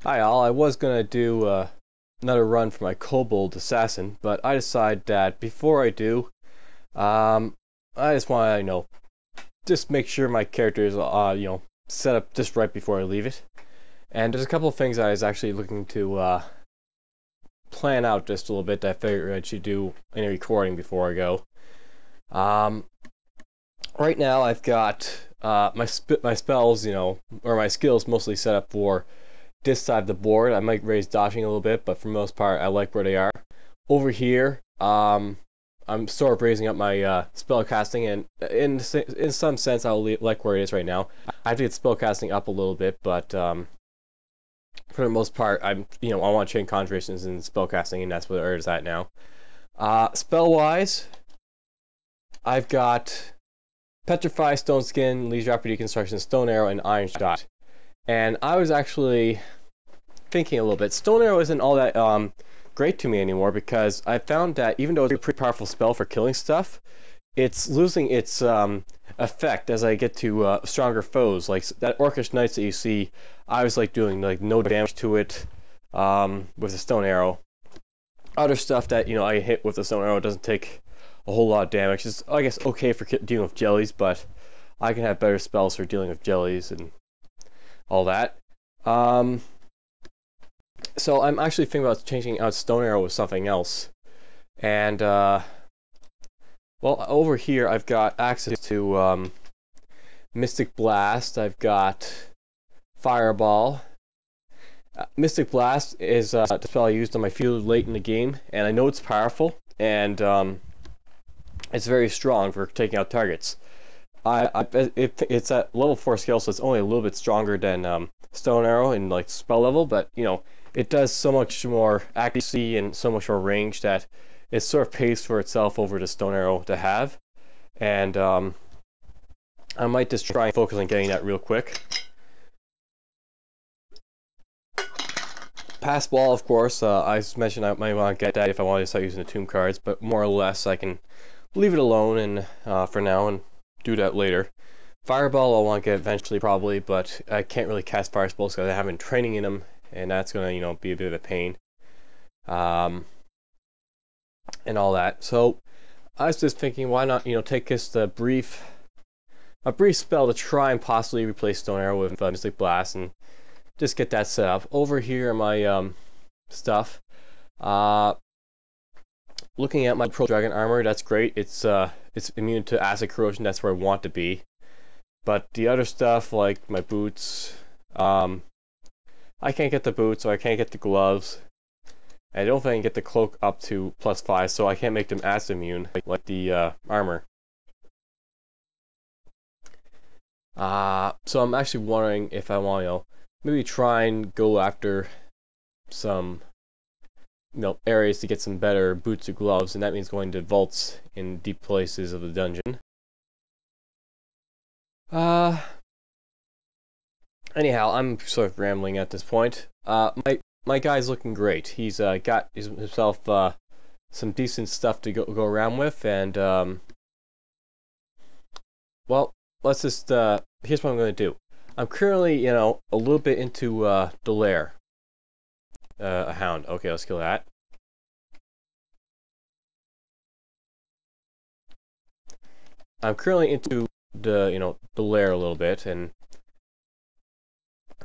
Hi all, I was gonna do another run for my Kobold Assassin, but I decided that before I do, I just want to, just make sure my character is, set up just right before I leave it. And there's a couple of things I was actually looking to plan out just a little bit that I figured I should do in a recording before I go. Right now I've got my spells, or my skills mostly set up for this side of the board. I might raise dodging a little bit, but for the most part I like where they are. Over here, I'm sort of raising up my spell casting, and in some sense I'll like where it is right now. I have to get spell casting up a little bit, but for the most part I want to change concentrations in spell casting, and that's where it's at now. Spell wise, I've got Petrify, Stone Skin, Leash Rapid Deconstruction, Stone Arrow, and Iron Shot. And I was actually thinking a little bit. Stone Arrow isn't all that great to me anymore, because I found that even though it's a pretty powerful spell for killing stuff, it's losing its effect as I get to stronger foes. Like that Orcish Knights that you see, I was like doing like no damage to it with the Stone Arrow. Other stuff that I hit with the Stone Arrow doesn't take a whole lot of damage. It's, I guess, okay for dealing with jellies, but I can have better spells for dealing with jellies and all that. So I'm actually thinking about changing out Stone Arrow with something else. And, well, over here I've got access to Mystic Blast. I've got Fireball. Mystic Blast is the spell I used on my field late in the game, and I know it's powerful, and it's very strong for taking out targets. It's at level 4 skill, so it's only a little bit stronger than Stone Arrow in like spell level, but it does so much more accuracy and so much more range that it sort of pays for itself over the Stone Arrow to have. And I might just try and focus on getting that real quick. Pass Ball, of course, I just mentioned I might want to get that if I want to start using the tomb cards, but more or less I can leave it alone and for now and do that later. Fireball I'll want to get eventually probably, but I can't really cast fire spells because I haven't been training in them, and that's going to be a bit of a pain. And all that. So I was just thinking, why not take just a brief spell to try and possibly replace Stone Arrow with Mystic Blast and just get that set up. Over here my stuff. Looking at my Pro Dragon armor, that's great. It's immune to acid corrosion. That's where I want to be. But the other stuff, like my boots, I can't get the boots, so I can't get the gloves. I don't think I can get the cloak up to +5, so I can't make them acid immune like the armor. So I'm actually wondering if I want to maybe try and go after some areas to get some better boots or gloves, and that means going to vaults in deep places of the dungeon. Anyhow, I'm sort of rambling at this point. My guy's looking great. He's got himself some decent stuff to go around with, and well, let's just here's what I'm going to do. I'm currently a little bit into the Lair. A hound. Okay, let's kill that. I'm currently into the the Lair a little bit, and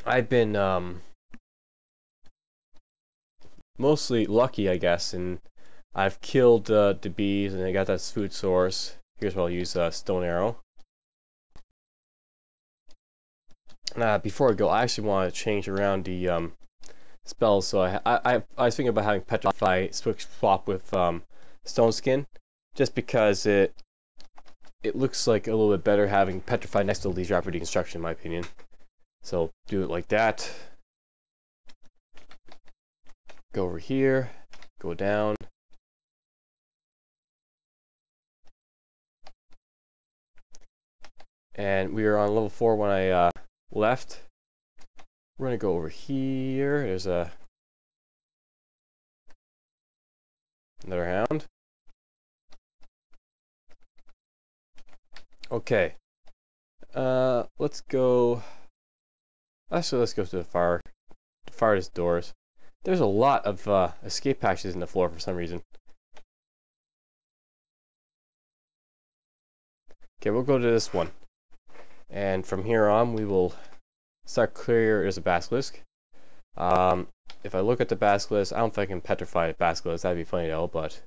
I've been mostly lucky, I guess, and I've killed the bees, and I got that food source. Here's what I'll use: Stone Arrow. Before I go, I actually want to change around the spells. So I was thinking about having Petrify swap with Stone Skin, just because it looks like a little bit better having Petrify next to Leash Rapid Deconstruction, in my opinion. So do it like that. Go over here, go down. And we were on level 4 when I left. We're gonna go over here. There's another hound. Okay. Let's go. Actually, let's go to the farthest doors. There's a lot of escape hatches in the floor for some reason. Okay, we'll go to this one. And from here on, we will start clear. There's a Basilisk. If I look at the Basilisk, I don't think I can petrify a Basilisk. That'd be funny though, but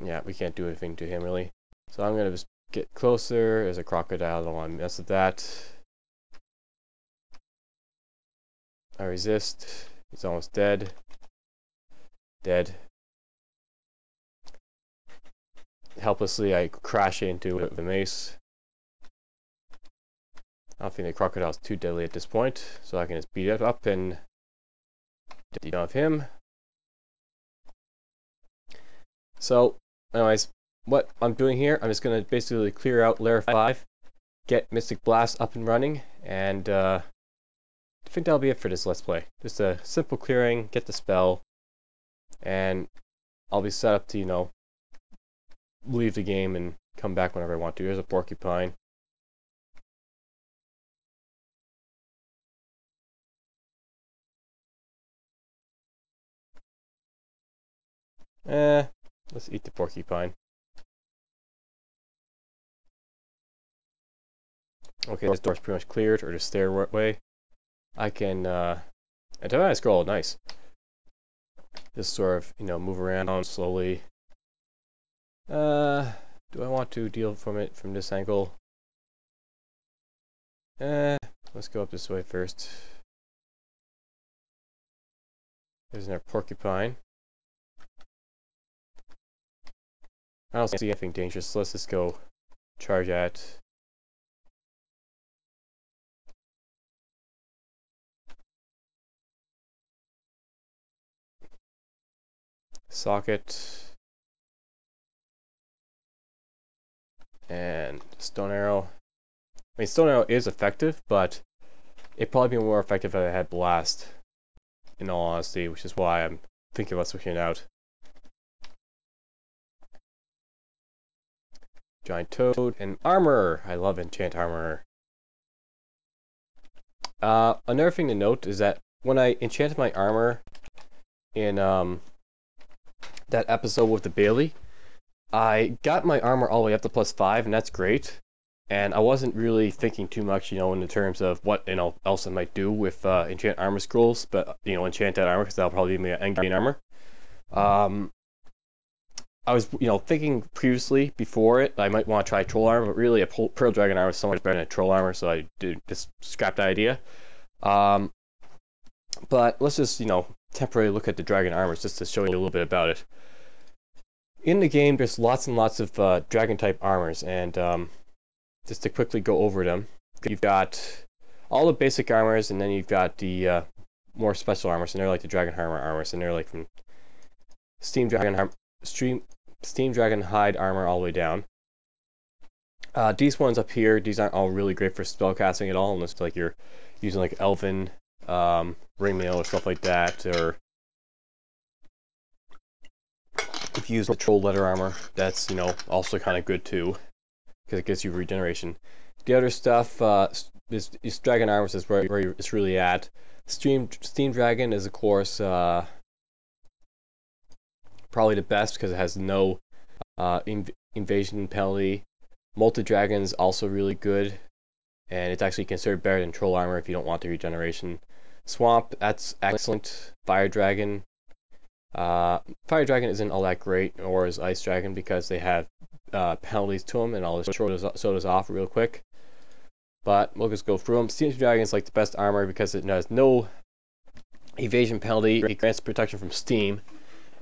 yeah, we can't do anything to him really. So I'm gonna just get closer. There's a crocodile. I don't want to mess with that. I resist. He's almost dead. Dead. Helplessly, I crash into the mace. I don't think the crocodile's too deadly at this point, so I can just beat it up and get done with him. So, anyways, what I'm doing here, I'm just going to basically clear out Lair 5, get Mystic Blast up and running, and I think that'll be it for this Let's Play. Just a simple clearing, get the spell, and I'll be set up to, you know, leave the game and come back whenever I want to. There's a porcupine. Let's eat the porcupine. Okay, this door's pretty much cleared, or the stairway. I can, Untitled Armor Scroll, nice. Just sort of, you know, move around slowly. Do I want to deal from it from this angle? Let's go up this way first. There's another porcupine. I don't see anything dangerous, so let's just go charge at. Socket. And stone arrow. I mean, stone arrow is effective, but it'd probably be more effective if I had blast, in all honesty, which is why I'm thinking about switching it out. Giant toad and armor. I love enchant armor. Another thing to note is that when I enchanted my armor in that episode with the Bailey, I got my armor all the way up to +5, and that's great. And I wasn't really thinking too much, you know, in the terms of what, you know, else I might do with Enchant Armor Scrolls, but, you know, enchant that armor, because that'll probably be my endgame armor. I was, you know, thinking previously, before it, I might want to try Troll Armor, but really a Pearl Dragon Armor is so much better than a Troll Armor, so I did just scrap that idea. But let's just, you know, temporarily look at the Dragon Armors, just to show you a little bit about it. In the game, there's lots and lots of Dragon-type armors, and just to quickly go over them, you've got all the basic armors, and then you've got the more special armors, and they're like the Dragon Armor armors, and they're like from Steam Dragon Hide armor all the way down. These ones up here, these aren't all really great for spellcasting at all, unless like you're using like Elven, Ringmail or stuff like that, or if you use the Troll Letter armor, that's, you know, also kind of good too, because it gives you regeneration. The other stuff, this Dragon armors is where it's really at. Steam Dragon is of course probably the best because it has no invasion penalty. Molted Dragon is also really good, and it's actually considered better than Troll Armor if you don't want the regeneration. Swamp, that's excellent. Fire Dragon. Fire Dragon isn't all that great, or is Ice Dragon, because they have penalties to them, and I'll just show those off real quick. But we'll just go through them. Steam Dragon is like the best armor because it has no evasion penalty. It grants protection from steam,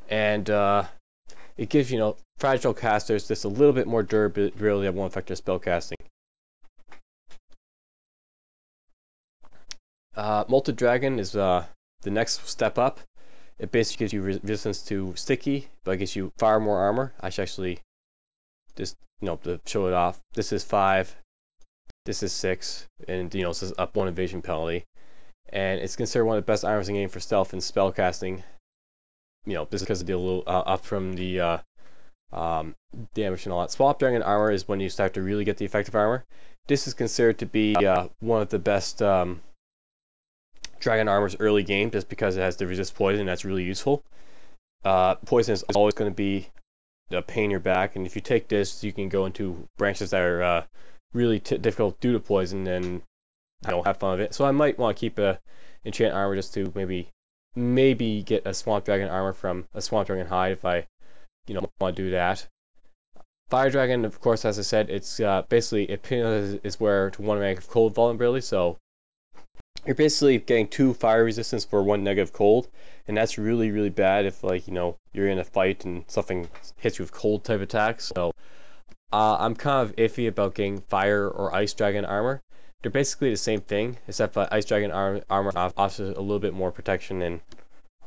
and it gives, you know, fragile casters just a little bit more durability that won't affect their spell casting. Molted Dragon is the next step up. It basically gives you resistance to sticky, but it gives you far more armor. I should actually just, you know, to show it off. This is 5, this is 6, and, you know, this is up 1 evasion penalty. And it's considered one of the best armors in the game for stealth and spell casting. You know, this is because of the little up from the damage and all that. Swamp Dragon armor is when you start to really get the effective armor. This is considered to be one of the best dragon armors early game just because it has to resist poison. That's really useful. Poison is always going to be a pain in your back, and if you take this, you can go into branches that are really difficult due to poison and have fun with it. So I might want to keep a enchant armor just to maybe get a swamp dragon armor from a swamp dragon hide if I want to do that. Fire dragon, of course, as I said, it's basically it is where to 1 negative cold vulnerability, so you're basically getting 2 fire resistance for 1 negative cold, and that's really, really bad if you're in a fight and something hits you with cold type attacks. So I'm kind of iffy about getting fire or ice dragon armor. They're basically the same thing, except for ice dragon armor offers a little bit more protection than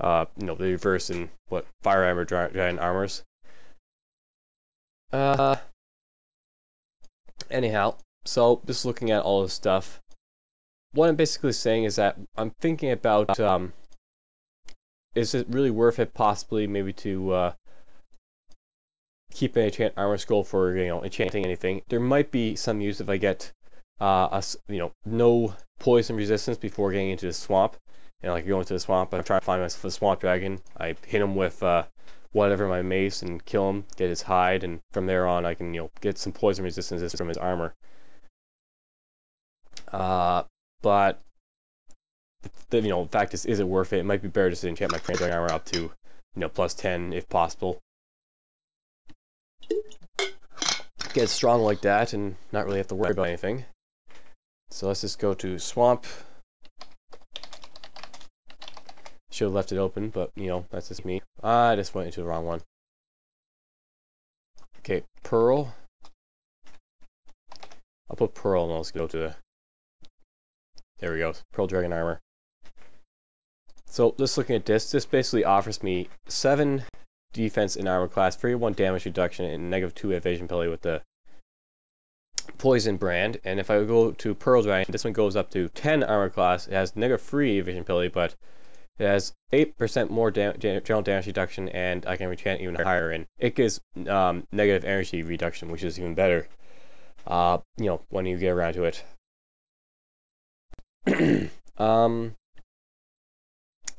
the reverse in what fire armor dragon armors. Anyhow, so just looking at all this stuff, what I'm basically saying is that I'm thinking about is it really worth it possibly maybe to keep an enchant armor scroll for enchanting anything. There might be some use if I get no poison resistance before getting into the swamp. Like go into the swamp, I'm trying to find myself a swamp dragon. I hit him with whatever, my mace, and kill him, get his hide, and from there on I can get some poison resistances from his armor. But the fact is it worth it? It might be better just to enchant my dragon armor up to plus 10 if possible. Get strong like that and not really have to worry about anything. So let's just go to swamp. Should have left it open, but that's just me. I just went into the wrong one. Okay, pearl. I'll put pearl and let's go to the. There we go, pearl dragon armor. So just looking at this basically offers me 7 defense in armor class, 31 damage reduction, and -2 evasion penalty with the poison brand. And if I go to pearl dragon, this one goes up to 10 armor class. It has -3 evasion penalty, but it has 8% more general damage reduction, and I can enchant even higher, and it gives negative energy reduction, which is even better, when you get around to it.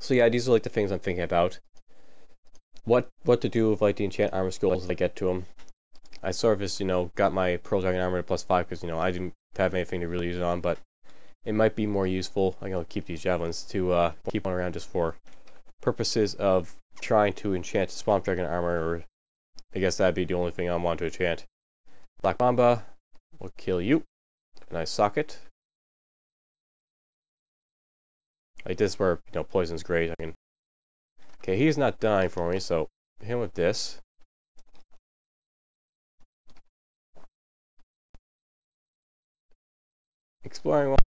So yeah, these are the things I'm thinking about. What to do with the enchant armor scrolls if I get to them. I sort of just, got my pearl dragon armor to +5 because, I didn't have anything to really use it on, but it might be more useful. I'm going to keep these javelins to keep one around just for purposes of trying to enchant swamp dragon armor, or I guess that'd be the only thing I want to enchant. Black Mamba will kill you. Nice socket. Like this where, poison's great. Okay, he's not dying for me, so hit him with this. Exploring one.